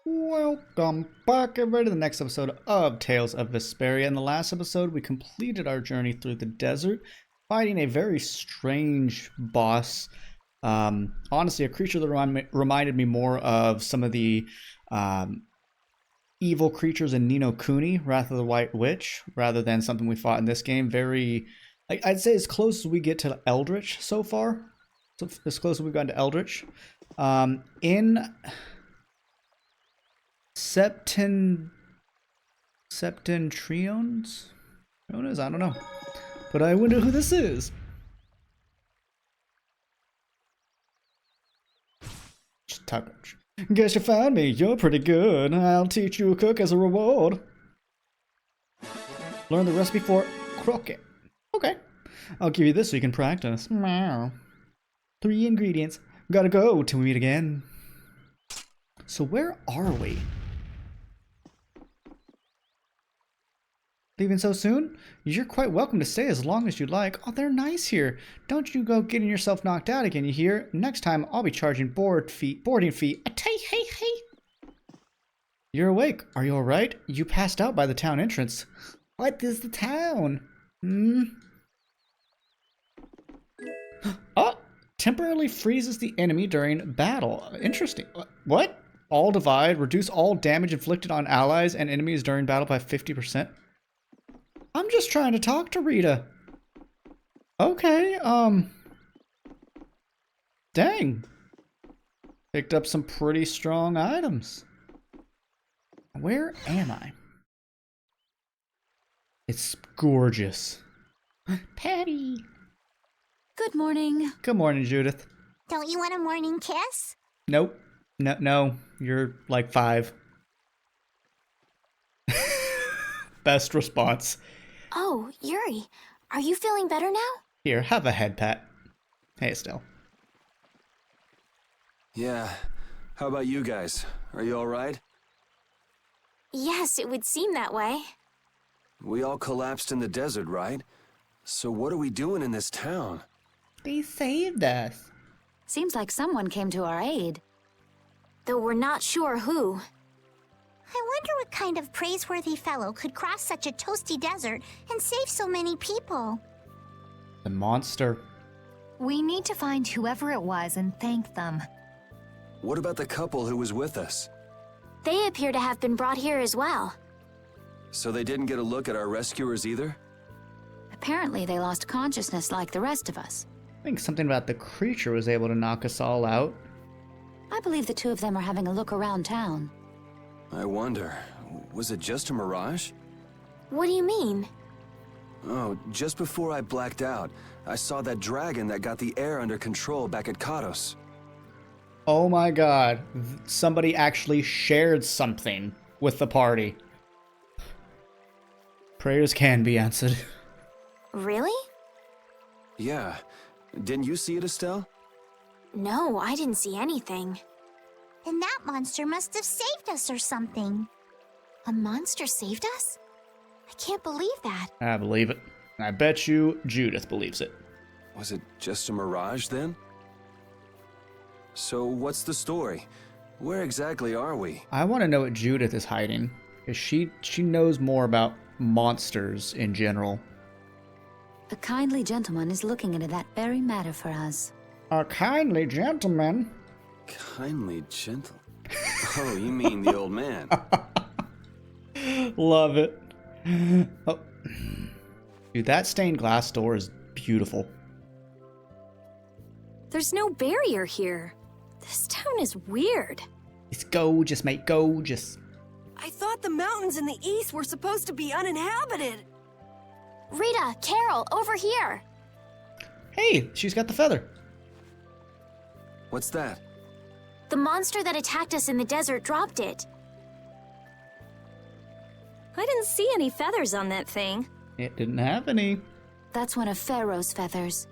Welcome back, everybody, to the next episode of Tales of Vesperia. In the last episode, we completed our journey through the desert, fighting a very strange boss. Honestly, a creature that reminded me more of some of the evil creatures in Ni no Kuni, Wrath of the White Witch, rather than something we fought in this game. Very, I'd say as close as we get to Eldritch so far. So as close as we've gotten to Eldritch. In Septentriones? I don't know. But I wonder who this is. Guess you found me. You're pretty good. I'll teach you a cook as a reward. Learn the recipe for croquette. Okay. I'll give you this so you can practice. Meow. 3 ingredients. Gotta go till we meet again. So where are we? Leaving so soon? You're quite welcome to stay as long as you'd like. Oh, they're nice here. Don't you go getting yourself knocked out again, you hear? Next time, I'll be charging boarding fee. Hey. You're awake. Are you alright? You passed out by the town entrance. What is the town? Oh, temporarily freezes the enemy during battle. Interesting. What? All divide, reduce all damage inflicted on allies and enemies during battle by 50%. I'm just trying to talk to Rita. Okay, dang. Picked up some pretty strong items. Where am I? It's gorgeous. Patty. Good morning. Good morning, Judith. Don't you want a morning kiss? Nope. No, you're like 5. Best response. Oh, Yuri, are you feeling better now? Here, have a head pat. Hey, Estelle. Yeah. How about you guys? Are you alright? Yes, it would seem that way. We all collapsed in the desert, right? So what are we doing in this town? They saved us. Seems like someone came to our aid. Though we're not sure who. I wonder what kind of praiseworthy fellow could cross such a toasty desert and save so many people. The monster. We need to find whoever it was and thank them. What about the couple who was with us? They appear to have been brought here as well. So they didn't get a look at our rescuers either? Apparently they lost consciousness like the rest of us. I think something about the creature was able to knock us all out. I believe the 2 of them are having a look around town. I wonder, was it just a mirage? What do you mean? Oh, just before I blacked out, I saw that dragon that got the air under control back at Katos. Oh my god. Somebody actually shared something with the party. Prayers can be answered. Really? Yeah. Didn't you see it, Estelle? No, I didn't see anything. And that monster must have saved us or something. A monster saved us? I can't believe that. I believe it. I bet you Judith believes it. Was it just a mirage then? So what's the story? Where exactly are we? I want to know what Judith is hiding, because she knows more about monsters in general. A kindly gentleman is looking into that very matter for us. A kindly gentleman? Kindly gentle. Oh, you mean the old man. Love it. Oh. Dude, that stained glass door is beautiful. There's no barrier here. This town is weird. It's gorgeous, mate, gorgeous. I thought the mountains in the east were supposed to be uninhabited. Rita, Carol, over here. Hey, she's got the feather. What's that? The monster that attacked us in the desert dropped it. I didn't see any feathers on that thing. It didn't have any. That's one of Pharaoh's feathers.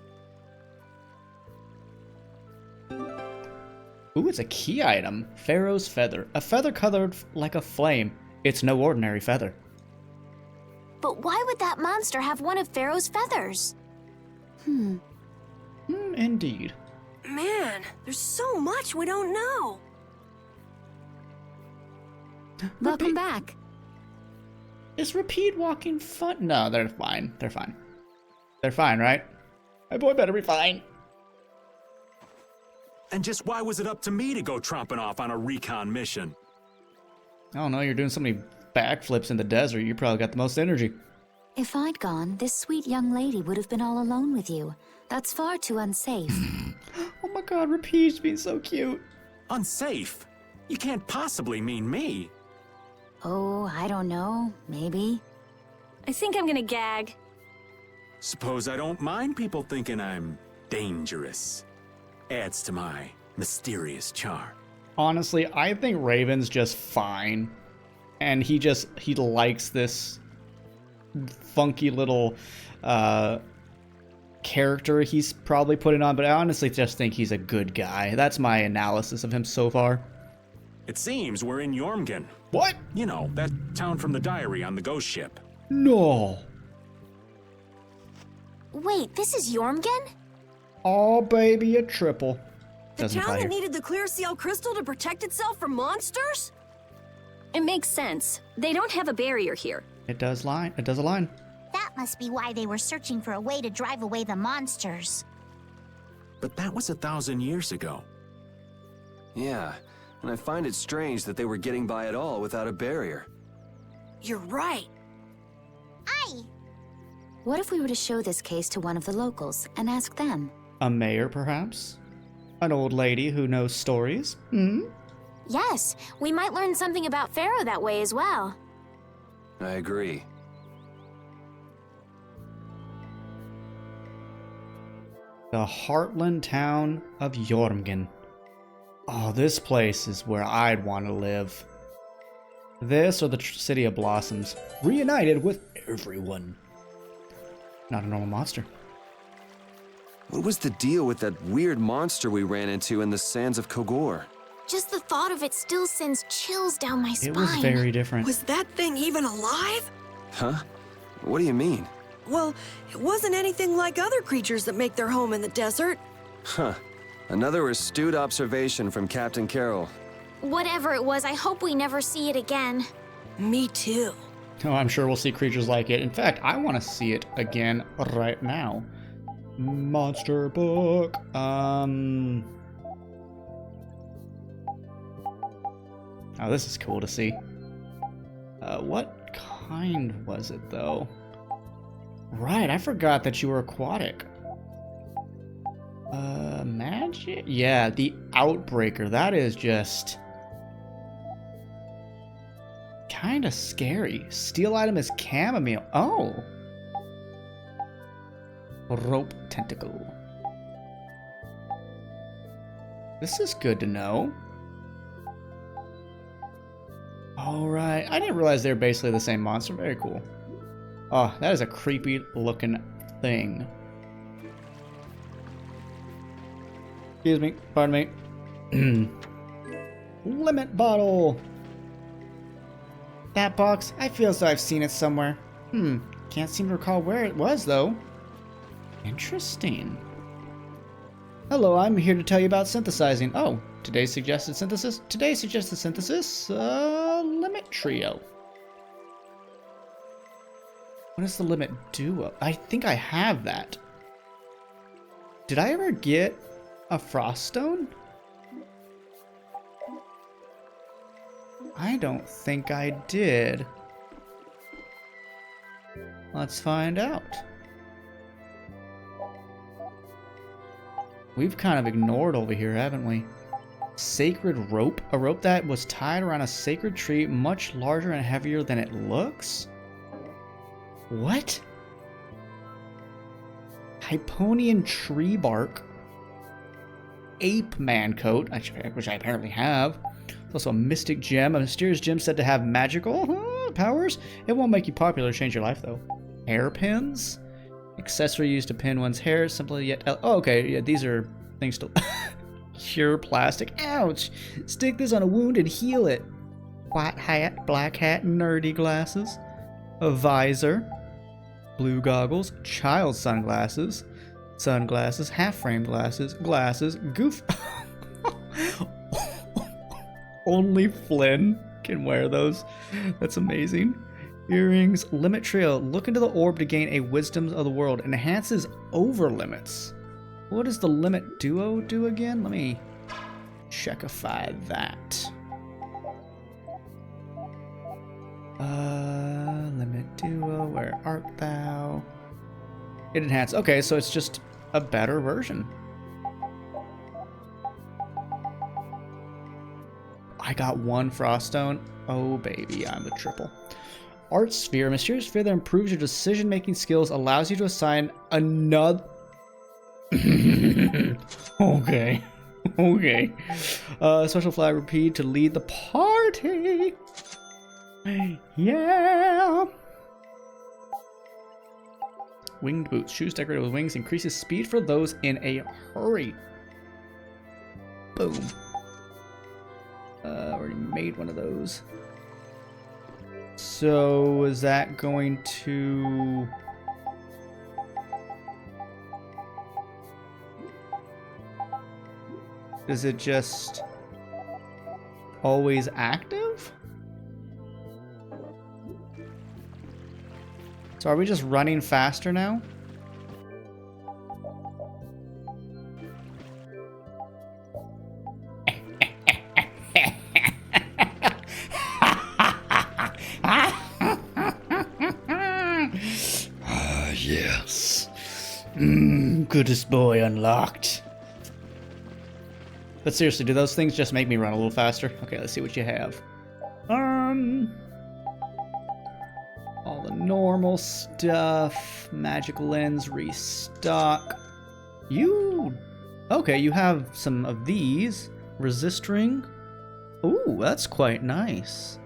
Ooh, it's a key item. Pharaoh's feather. A feather colored like a flame. It's no ordinary feather. But why would that monster have one of Pharaoh's feathers? Indeed. Man, there's so much we don't know. Welcome back. Is Repeat walking fun? No, they're fine. They're fine. They're fine, right? My boy better be fine. And just why was it up to me to go tromping off on a recon mission? I don't know, you're doing so many backflips in the desert, you probably got the most energy. If I'd gone, this sweet young lady would have been all alone with you. That's far too unsafe. Oh my god, Repeat's being so cute. Unsafe? You can't possibly mean me. Oh, I don't know. Maybe. I think I'm gonna gag. Suppose I don't mind people thinking I'm dangerous. Adds to my mysterious charm. Honestly, I think Raven's just fine. And he likes this funky little character he's probably putting on, but I honestly just think he's a good guy. That's my analysis of him so far. It seems we're in Jormungand. What? You know, that town from the diary on the ghost ship. No. Wait, this is Jormungand? Oh, baby, a triple. The Doesn't town apply that here. needed the clear seal crystal to protect itself from monsters? It makes sense. They don't have a barrier here. It does line. It does align. That must be why they were searching for a way to drive away the monsters. But that was 1,000 years ago. Yeah, and I find it strange that they were getting by at all without a barrier. You're right. Aye! What if we were to show this case to one of the locals and ask them? A mayor, perhaps? An old lady who knows stories? Hmm? Yes, we might learn something about Pharaoh that way as well. I agree. The heartland town of Jormungand. Oh, this place is where I'd want to live. This or the City of Blossoms, reunited with everyone. Not a normal monster. What was the deal with that weird monster we ran into in the sands of Kogor? Just the thought of it still sends chills down my spine. It was very different. Was that thing even alive? Huh? What do you mean? Well, it wasn't anything like other creatures that make their home in the desert. Huh. Another astute observation from Captain Carroll. Whatever it was, I hope we never see it again. Me too. Oh, I'm sure we'll see creatures like it. In fact, I want to see it again right now. Monster book. Oh, this is cool to see. What kind was it, though? Right, I forgot that you were aquatic. Magic? Yeah, the Outbreaker. That is just kind of scary. Steal item is chamomile. Oh. Rope tentacle. This is good to know. Alright, I didn't realize they were basically the same monster. Very cool. Oh, that is a creepy looking thing. Excuse me, pardon me. Limit bottle. That box, I feel as though I've seen it somewhere. Can't seem to recall where it was though. Interesting. Hello, I'm here to tell you about synthesizing. Oh, today's suggested synthesis? Today's suggested synthesis, Limit Trio. What does the Limit Duo? I think I have that. Did I ever get a Frost Stone? I don't think I did. Let's find out. We've kind of ignored over here, haven't we? Sacred rope? A rope that was tied around a sacred tree, much larger and heavier than it looks? What? Hyponian tree bark. Ape man coat, which I apparently have. It's also a mystic gem. A mysterious gem said to have magical powers. It won't make you popular or change your life, though. Hairpins? Accessory used to pin one's hair. Simply yet... Oh, okay. Yeah, these are things to... Cure plastic. Ouch! Stick this on a wound and heal it. White hat, black hat, nerdy glasses. A visor. Blue goggles. Child sunglasses. Sunglasses. Half-frame glasses. Glasses. Goof... Only Flynn Can wear those. That's amazing. Earrings. Limit Trio. Look into the orb to gain a Wisdom of the World. Enhances over limits. What does the Limit Duo do again? Let me checkify that. Limit Duo. Where art thou? It enhances. Okay, so it's just a better version. I got 1 Frost Stone. Oh, baby, I'm a triple. Art Sphere. Mysterious sphere that improves your decision-making skills, allows you to assign another... Okay. Okay. Special flag repeat to lead the party. Yeah. Winged boots. Shoes decorated with wings. Increases speed for those in a hurry. Boom. Already made one of those. So is that going to... Is it just always active? So are we just running faster now? Yes. Goodest boy unlocked. But seriously, do those things just make me run a little faster? Okay, let's see what you have. All the normal stuff. Magic lens, restock. Okay, you have some of these. Resist ring. Ooh, that's quite nice.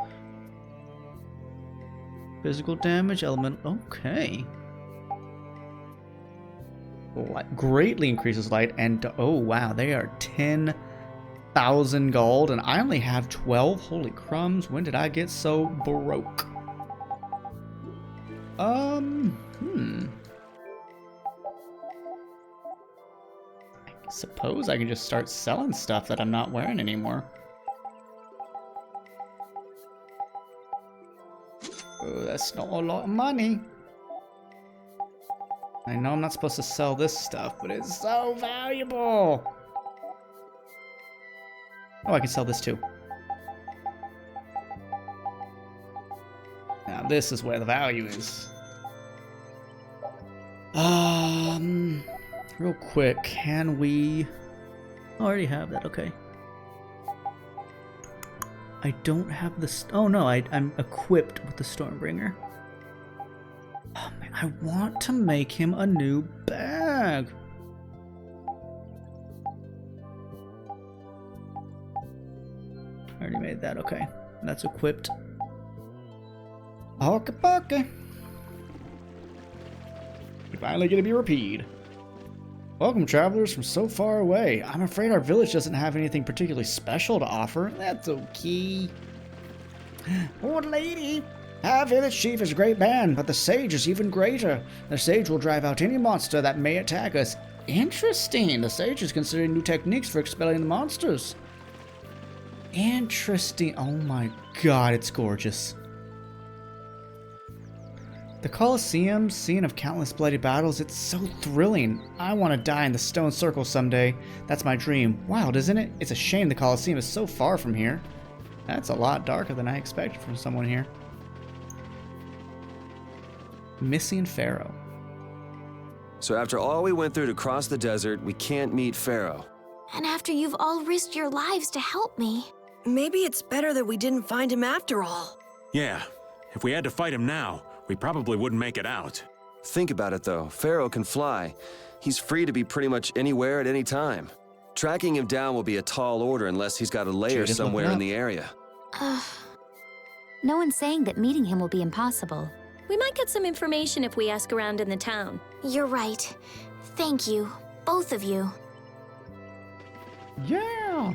Physical damage, element, okay. Greatly increases light, and oh wow, they are 10,000 gold, and I only have 12. Holy crumbs, when did I get so broke? I suppose I can just start selling stuff that I'm not wearing anymore. Oh, that's not a lot of money. I know I'm not supposed to sell this stuff, but it's so valuable. Oh, I can sell this too. Now this is where the value is. Real quick, can we... Oh, I already have that, okay. I don't have the... Oh no, I'm equipped with the Stormbringer. Oh man, I want to make him a new bag. I already made that, okay. That's equipped. Okay, okay. You're finally gonna be repeated. Welcome, travelers from so far away. I'm afraid our village doesn't have anything particularly special to offer. That's okay. Old lady, our village chief is a great man, but the sage is even greater. The sage will drive out any monster that may attack us. Interesting. The sage is considering new techniques for expelling the monsters. Interesting. Oh my god, it's gorgeous. The Colosseum, scene of countless bloody battles, it's so thrilling. I want to die in the stone circle someday. That's my dream. Wild, isn't it? It's a shame the Colosseum is so far from here. That's a lot darker than I expected from someone here. Missing Pharaoh. So after all we went through to cross the desert, we can't meet Pharaoh. And after you've all risked your lives to help me. Maybe it's better that we didn't find him after all. Yeah, if we had to fight him now, we probably wouldn't make it out. Think about it though, Pharaoh can fly. He's free to be pretty much anywhere at any time. Tracking him down will be a tall order unless he's got a lair somewhere in the area. No one's saying that meeting him will be impossible. We might get some information if we ask around in the town. You're right. Thank you, both of you. Yeah.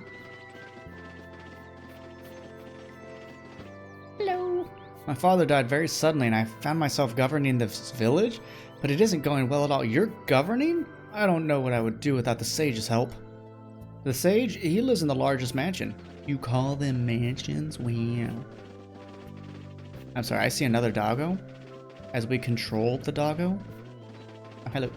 Hello. My father died very suddenly and I found myself governing this village, but it isn't going well at all. You're governing? I don't know what I would do without the sage's help. The sage, he lives in the largest mansion. You call them mansions? Wow. I'm sorry, I see another doggo. As we control the doggo. Oh, hello.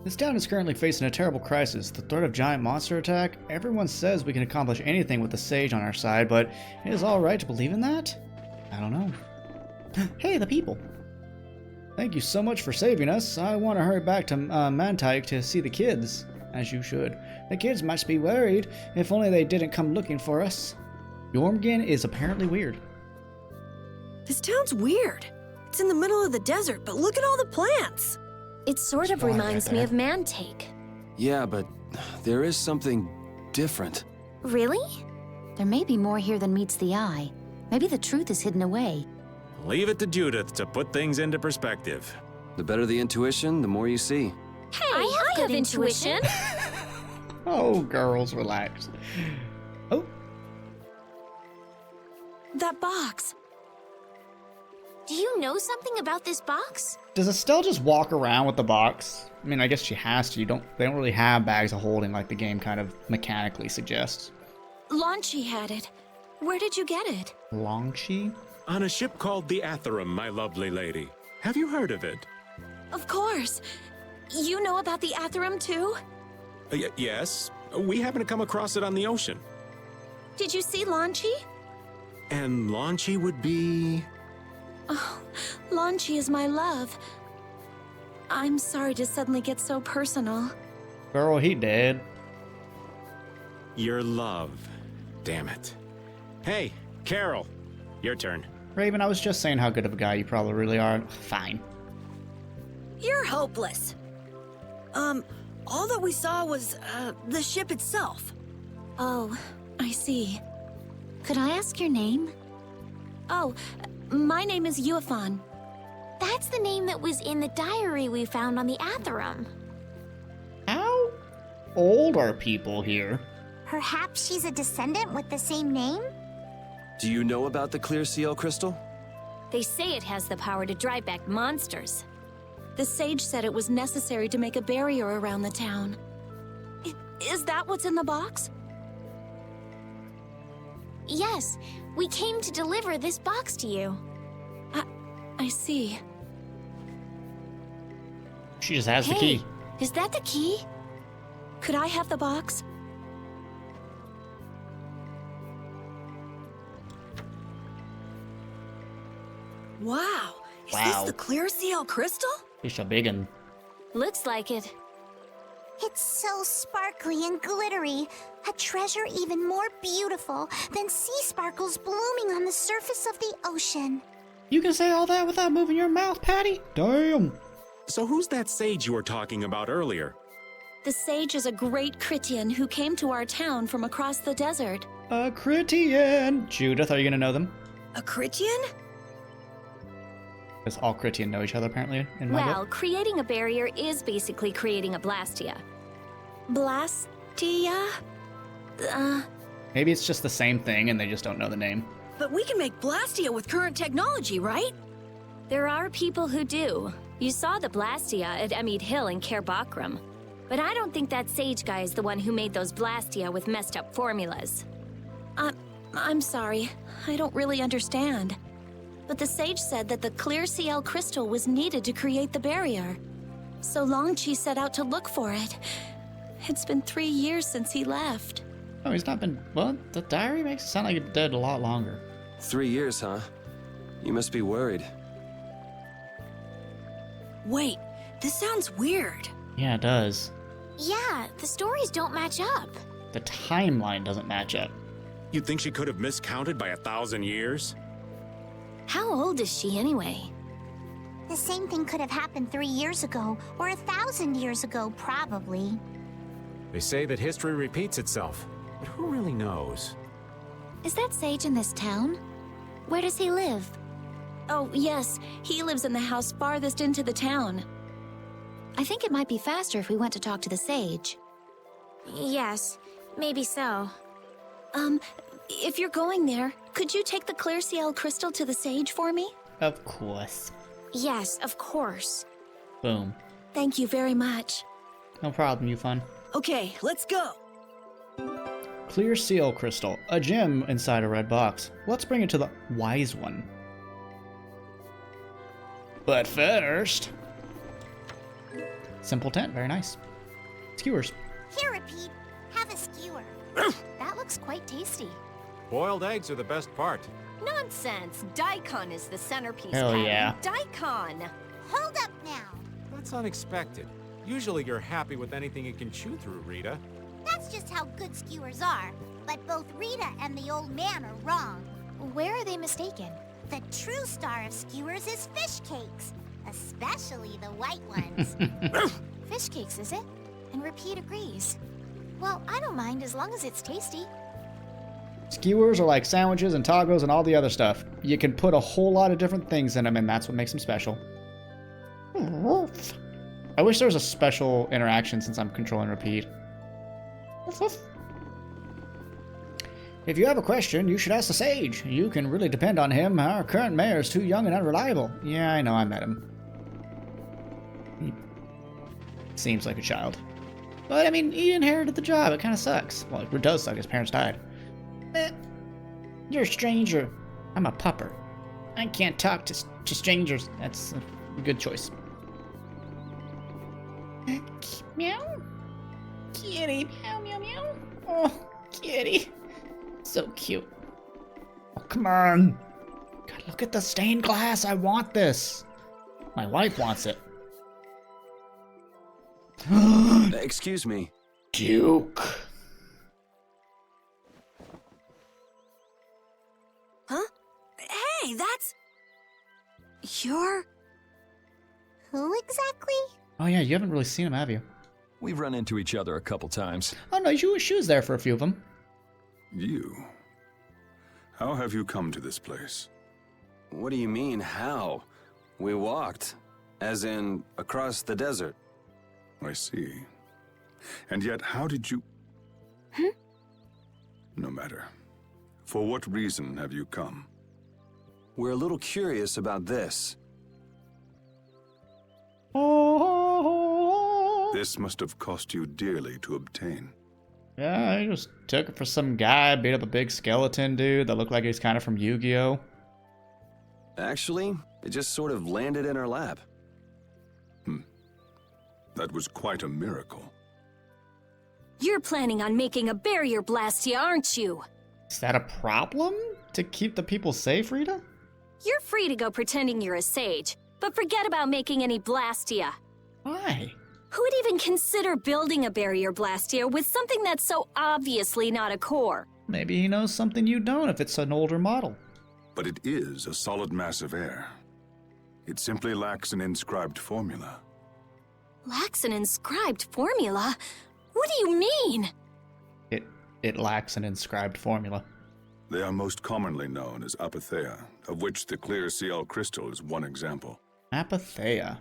This town is currently facing a terrible crisis. The threat of giant monster attack. Everyone says we can accomplish anything with the sage on our side, but it is alright to believe in that? I don't know. Hey, the people. Thank you so much for saving us. I want to hurry back to Mantike to see the kids. As you should. The kids must be worried. If only they didn't come looking for us. Jormungand is apparently weird. This town's weird. It's in the middle of the desert, but look at all the plants. It sort of Water reminds right me there. of Mantake. Yeah, but there is something different. Really? There may be more here than meets the eye. Maybe the truth is hidden away. Leave it to Judith to put things into perspective. The better the intuition, the more you see. Hey, I have intuition. Oh, girls, relax. Oh, That box. Do you know something about this box? does Estelle just walk around with the box? I mean, I guess she has to. They don't really have bags of holding like the game kind of mechanically suggests. Launchie had it. Where did you get it? Longshi? On a ship called the Atherum, my lovely lady. Have you heard of it? Of course. You know about the Atherum too? Yes. We happened to come across it on the ocean. Did you see Launchie? And Launchy would be... Oh, Launchie is my love. I'm sorry to suddenly get so personal. Girl, he dead. your love. Damn it. Hey, Carol. Your turn. Raven, I was just saying how good of a guy you probably really are. Fine. You're hopeless. All that we saw was, the ship itself. Oh, I see. Could I ask your name? Oh, my name is Yuafan. That's the name that was in the diary we found on the Atherum. How old are people here? Perhaps she's a descendant with the same name? Do you know about the clear seal crystal? They say it has the power to drive back monsters. The sage said it was necessary to make a barrier around the town. Is that what's in the box? Yes, we came to deliver this box to you. I see. She just has the Hey, key. is that the key? Could I have the box? Wow. Is Wow. this the clear seal crystal? It's a big one. Looks like it. It's so sparkly and glittery. A treasure even more beautiful than sea sparkles blooming on the surface of the ocean. You can say all that without moving your mouth, Patty? Damn. So who's that sage you were talking about earlier? The sage is a great Critian who came to our town from across the desert. A Critian. Judith, are you gonna know them? A Critian? Because all Critian know each other, apparently, in my Well, book. creating a barrier is basically creating a blastia. Blastia? Maybe it's just the same thing and they just don't know the name. But we can make Blastia with current technology, right? There are people who do. You saw the blastia at Emmede Hill in Cair Bakram. But I don't think that sage guy is the one who made those blastia with messed up formulas. I'm sorry. I don't really understand. But the sage said that the clear CL crystal was needed to create the barrier. So Longchi set out to look for it. It's been 3 years since he left. Oh, he's not been... Well, the diary makes it sound like he's dead a lot longer. 3 years, huh? You must be worried. Wait, this sounds weird. Yeah, it does. Yeah, the stories don't match up. The timeline doesn't match up. You think she could have miscounted by 1,000 years? How old is she anyway? The same thing could have happened 3 years ago, or 1,000 years ago, probably. They say that history repeats itself, but who really knows? Is that sage in this town? Where does he live? Oh, yes, he lives in the house farthest into the town. I think it might be faster if we went to talk to the sage. Yes, maybe so. If you're going there, could you take the clear CL crystal to the sage for me? Of course. Yes, of course. Boom. Thank you very much. No problem, you fun. Okay, let's go. Clear seal crystal. A gem inside a red box. Let's bring it to the wise one. But first... Simple tent. Very nice. Skewers. Here, Repeat. Have a skewer. That looks quite tasty. Boiled eggs are the best part. Nonsense! Daikon is the centerpiece. Hell Patty. yeah. Daikon! Hold up now. That's unexpected. Usually you're happy with anything you can chew through, Rita. That's just how good skewers are. But both Rita and the old man are wrong. Where are they mistaken? The true star of skewers is fish cakes, especially the white ones. Fish cakes, is it? And Repeat agrees. Well, I don't mind as long as it's tasty. Skewers are like sandwiches and tacos and all the other stuff. You can put a whole lot of different things in them, and that's what makes them special. I wish there was a special interaction since I'm controlling Repeat. If you have a question, you should ask the sage. You can really depend on him. Our current mayor is too young and unreliable. Yeah, I know, I met him. He seems like a child. But, I mean, he inherited the job. It kind of sucks. Well, it does suck. His parents died. You're a stranger. I'm a pupper. I can't talk to strangers. That's a good choice. Meow. Kitty. Meow, meow, meow. Oh, kitty. So cute. Oh, come on. God, look at the stained glass. I want this. My wife wants it. Excuse me. Duke. Huh? Hey, that's... You're... Who exactly? Oh yeah, you haven't really seen him, have you? We've run into each other a couple times. Oh no, she was there for a few of them. You? How have you come to this place? What do you mean, how? We walked. As in, across the desert. I see. And yet, how did you... No matter. For what reason have you come? We're a little curious about this. This must have cost you dearly to obtain. Yeah, I just took it for some guy, beat up a big skeleton dude that looked like he's kind of from Yu-Gi-Oh! Actually, it just sort of landed in our lap. That was quite a miracle. You're planning on making a barrier blastia, aren't you? Is that a problem? To keep the people safe, Rita? You're free to go pretending you're a sage, but forget about making any blastia. Why? Who would even consider building a barrier blastia with something that's so obviously not a core? Maybe he knows something you don't if it's an older model. But it is a solid mass of air. It simply lacks an inscribed formula. Lacks an inscribed formula? What do you mean? It lacks an inscribed formula. They are most commonly known as apatheia, of which the clear CL crystal is one example. Apatheia.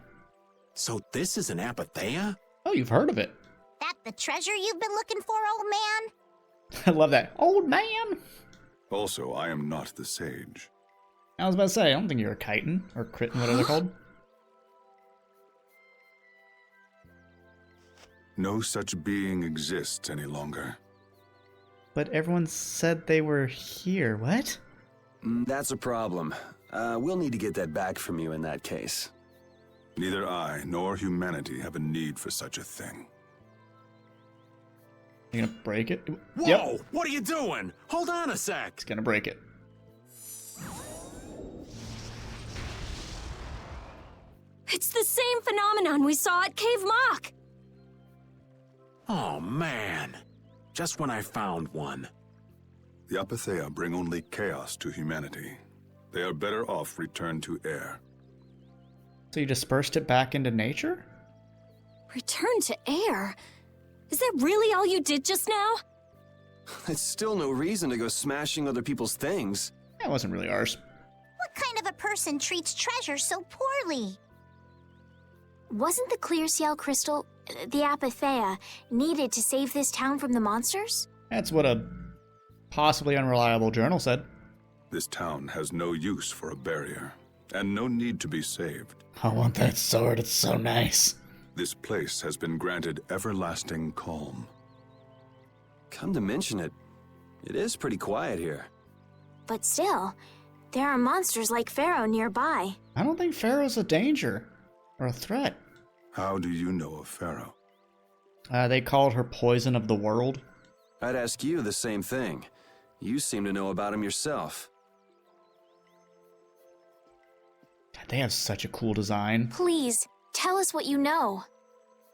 So this is an apatheia? Oh, you've heard of it. That the treasure you've been looking for, old man? I love that. Old man! Also, I am not the sage. I was about to say, I don't think you're a chitin, or critin, whatever they're called. No such being exists any longer. But everyone said they were here. What? That's a problem. We'll need to get that back from you in that case. Neither I nor humanity have a need for such a thing. You gonna break it? Whoa! Yep. What are you doing? Hold on a sec! It's gonna break it. It's the same phenomenon we saw at Cave Mock! Oh, man. Just when I found one. The apatheia bring only chaos to humanity. They are better off returned to air. So you dispersed it back into nature? Return to air? Is that really all you did just now? It's still no reason to go smashing other people's things. That wasn't really ours. What kind of a person treats treasure so poorly? Wasn't the clear CL crystal, the apatheia, needed to save this town from the monsters? That's what a possibly unreliable journal said. This town has no use for a barrier, and no need to be saved. I want that sword, it's so nice. This place has been granted everlasting calm. Come to mention it, It is pretty quiet here. But still, there are monsters like Pharaoh nearby. I don't think Pharaoh's a danger or a threat. How do you know of Pharaoh? They called her poison of the world. I'd ask you the same thing. You seem to know about him yourself. God, they have such a cool design. Please, tell us what you know.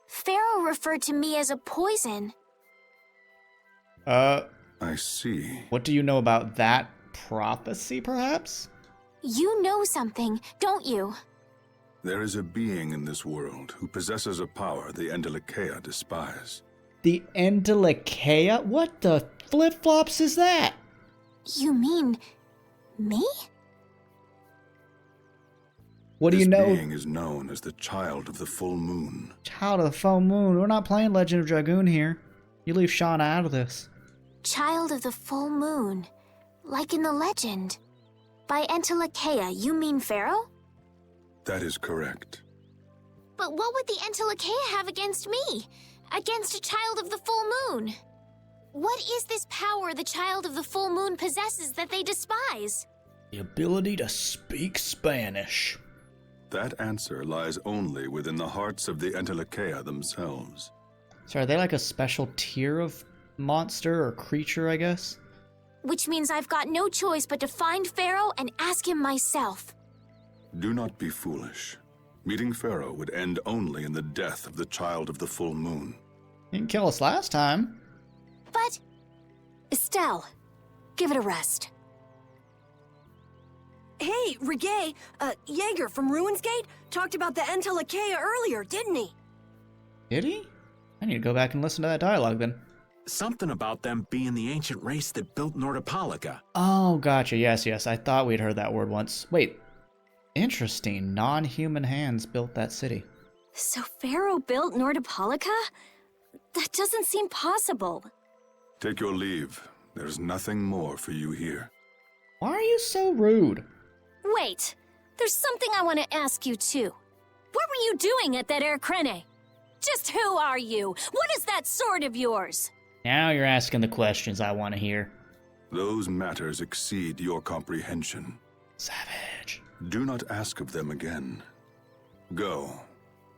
Pharaoh referred to me as a poison. I see. What do you know about that prophecy, perhaps? You know something, don't you? There is a being in this world who possesses a power the Endelikeia despise. The Endelikeia? What the flip-flops is that? You mean me? What do you know? This being is known as the Child of the Full Moon. Child of the Full Moon. We're not playing Legend of Dragoon here. You leave Shauna out of this. Child of the Full Moon. Like in the legend. By Endelikeia, you mean Pharaoh? That is correct. But what would the Endelikeia have against me? Against a Child of the Full Moon? What is this power the Child of the Full Moon possesses that they despise? The ability to speak Spanish. That answer lies only within the hearts of the Endelikeia themselves. So are they like a special tier of monster or creature, I guess? Which means I've got no choice but to find Pharaoh and ask him myself. Do not be foolish. Meeting Pharaoh would end only in the death of the Child of the Full Moon. You didn't kill us last time. But... Estelle, give it a rest. Hey, Reggae, Jaeger from Ruinsgate talked about the Endelikeia earlier, didn't he? Did he? I need to go back and listen to that dialogue then. Something about them being the ancient race that built Nordopolica. Oh, gotcha. Yes, yes. I thought we'd heard that word once. Wait. Interesting. Non-human hands built that city. So Pharaoh built Nordopolica? That doesn't seem possible. Take your leave. There's nothing more for you here. Why are you so rude? Wait, there's something I want to ask you too. What were you doing at that Air Crene? Just who are you? What is that sword of yours? Now you're asking the questions I want to hear. Those matters exceed your comprehension. Savage. Do not ask of them again. Go.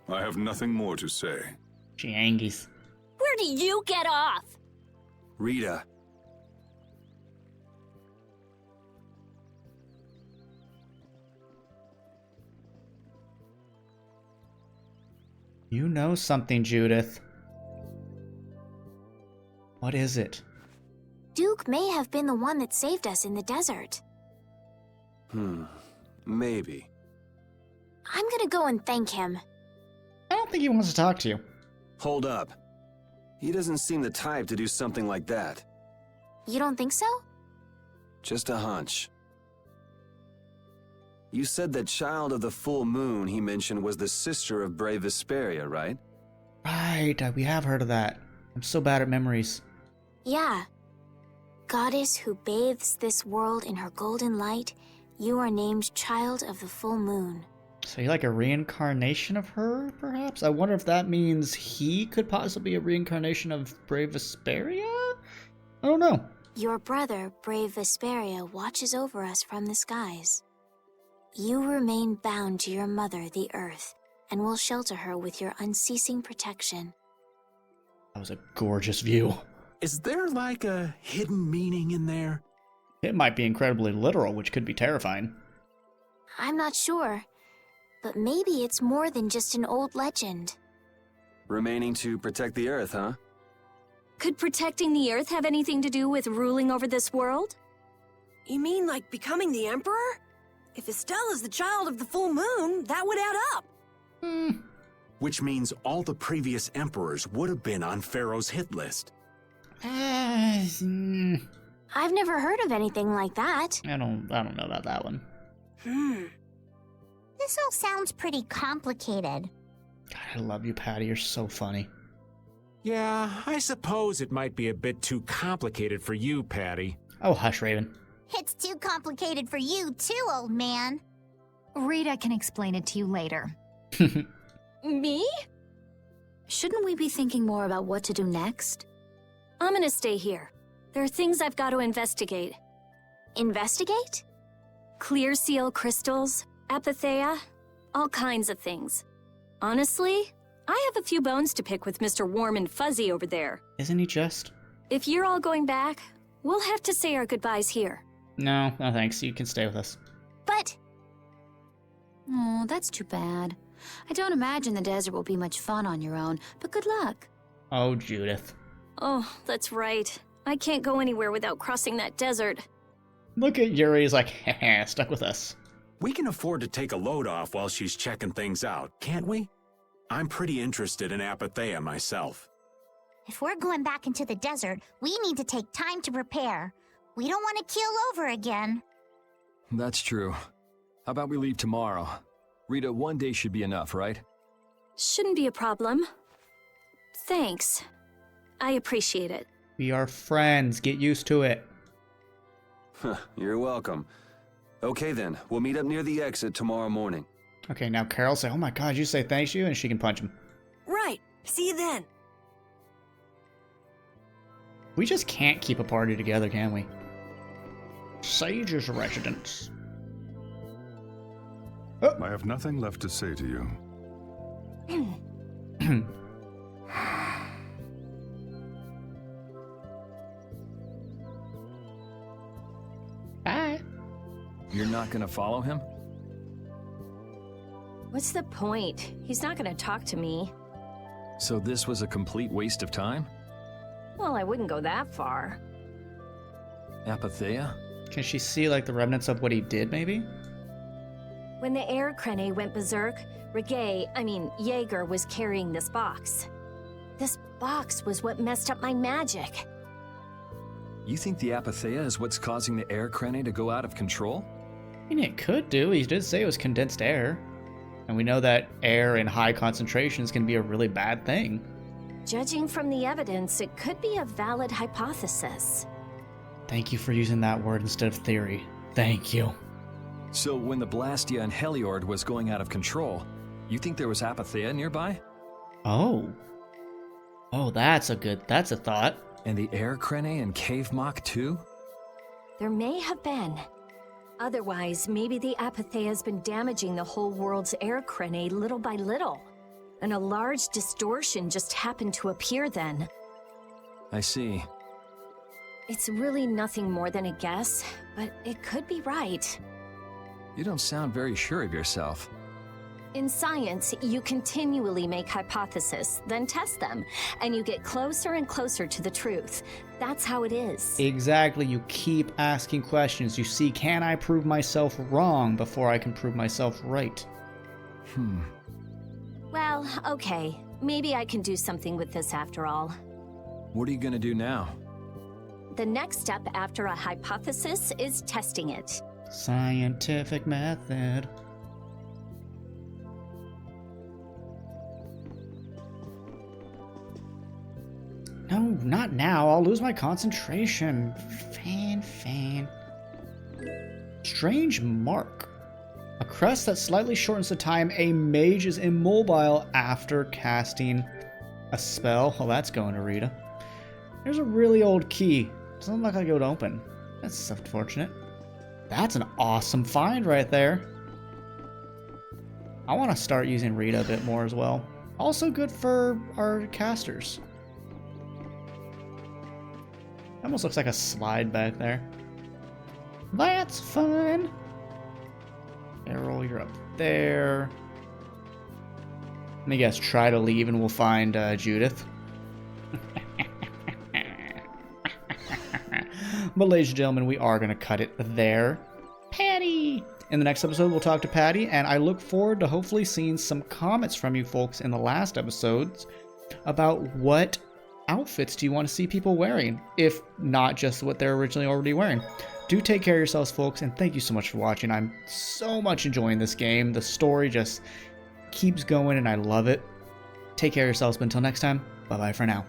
I have nothing more to say. Chiangis. Where do you get off? Rita. You know something, Judith. What is it? Duke may have been the one that saved us in the desert. Maybe. I'm gonna go and thank him. I don't think he wants to talk to you. Hold up. He doesn't seem the type to do something like that. You don't think so? Just a hunch. You said that Child of the Full Moon he mentioned was the sister of brave Vesperia, right? Right, we have heard of that. I'm so bad at memories. Yeah. Goddess who bathes this world in her golden light, you are named Child of the Full Moon. So you're like a reincarnation of her, perhaps? I wonder if that means he could possibly be a reincarnation of brave Vesperia? I don't know. Your brother, brave Vesperia, watches over us from the skies. You remain bound to your mother, the Earth, and will shelter her with your unceasing protection. That was a gorgeous view. Is there like a hidden meaning in there? It might be incredibly literal, which could be terrifying. I'm not sure, but maybe it's more than just an old legend. Remaining to protect the Earth, huh? Could protecting the Earth have anything to do with ruling over this world? You mean like becoming the Emperor? If Estelle is the Child of the Full Moon, that would add up. Which means all the previous emperors would have been on Pharaoh's hit list. I've never heard of anything like that. I don't know about that one. This all sounds pretty complicated. God, I love you, Patty. You're so funny. Yeah, I suppose it might be a bit too complicated for you, Patty. Oh, hush, Raven. It's too complicated for you too, old man. Rita can explain it to you later. Me? Shouldn't we be thinking more about what to do next? I'm gonna stay here. There are things I've got to investigate. Investigate? Clear seal crystals, apatheia, all kinds of things. Honestly, I have a few bones to pick with Mr. Warm and Fuzzy over there. Isn't he just? If you're all going back, we'll have to say our goodbyes here. No, no thanks. You can stay with us. But... Oh, that's too bad. I don't imagine the desert will be much fun on your own, but good luck. Oh, Judith. Oh, that's right. I can't go anywhere without crossing that desert. Look at Yuri, he's like, haha, stuck with us. We can afford to take a load off while she's checking things out, can't we? I'm pretty interested in Apatheia myself. If we're going back into the desert, we need to take time to prepare. We don't want to keel over again. That's true. How about we leave tomorrow? Rita, 1 day should be enough, right? Shouldn't be a problem. Thanks. I appreciate it. We are friends. Get used to it. You're welcome. Okay then, we'll meet up near the exit tomorrow morning. Okay, now Carol say, oh my god, you say thank you, and she can punch him. Right. See you then. We just can't keep a party together, can we? Sage's residence. Oh. I have nothing left to say to you. Bye. You're not gonna follow him? What's the point? He's not gonna talk to me. So this was a complete waste of time? Well, I wouldn't go that far. Apatheia? Can she see, like, the remnants of what he did, maybe? When the air crane went berserk, Jaeger was carrying this box. This box was what messed up my magic. You think the Apatheia is what's causing the air crane to go out of control? I mean, it could do. He did say it was condensed air. And we know that air in high concentrations can be a really bad thing. Judging from the evidence, it could be a valid hypothesis. Thank you for using that word instead of theory. Thank you. So when the Blastia and Heliord was going out of control, you think there was Apatheia nearby? Oh. Oh, that's a thought. And the air crane and cave mock too? There may have been. Otherwise, maybe the Apatheia has been damaging the whole world's air crane little by little. And a large distortion just happened to appear then. I see. It's really nothing more than a guess, but it could be right. You don't sound very sure of yourself. In science, you continually make hypotheses, then test them, and you get closer and closer to the truth. That's how it is. Exactly. You keep asking questions. You see, can I prove myself wrong before I can prove myself right? Well, okay. Maybe I can do something with this after all. What are you gonna do now? The next step after a hypothesis is testing it. Scientific method. No, not now. I'll lose my concentration. Fan. Strange mark. A crest that slightly shortens the time a mage is immobile after casting a spell. Well, that's going to Rita. There's a really old key. Doesn't look like it would open. That's unfortunate. That's an awesome find right there. I want to start using Rita a bit more as well. Also good for our casters. Almost looks like a slide back there. That's fun. Errol, you're up there. Let me guess, try to leave and we'll find Judith. But ladies and gentlemen, we are going to cut it there. Patty! In the next episode, we'll talk to Patty, and I look forward to hopefully seeing some comments from you folks in the last episodes about what outfits do you want to see people wearing, if not just what they're originally already wearing. Do take care of yourselves, folks, and thank you so much for watching. I'm so much enjoying this game. The story just keeps going, and I love it. Take care of yourselves, but until next time, bye-bye for now.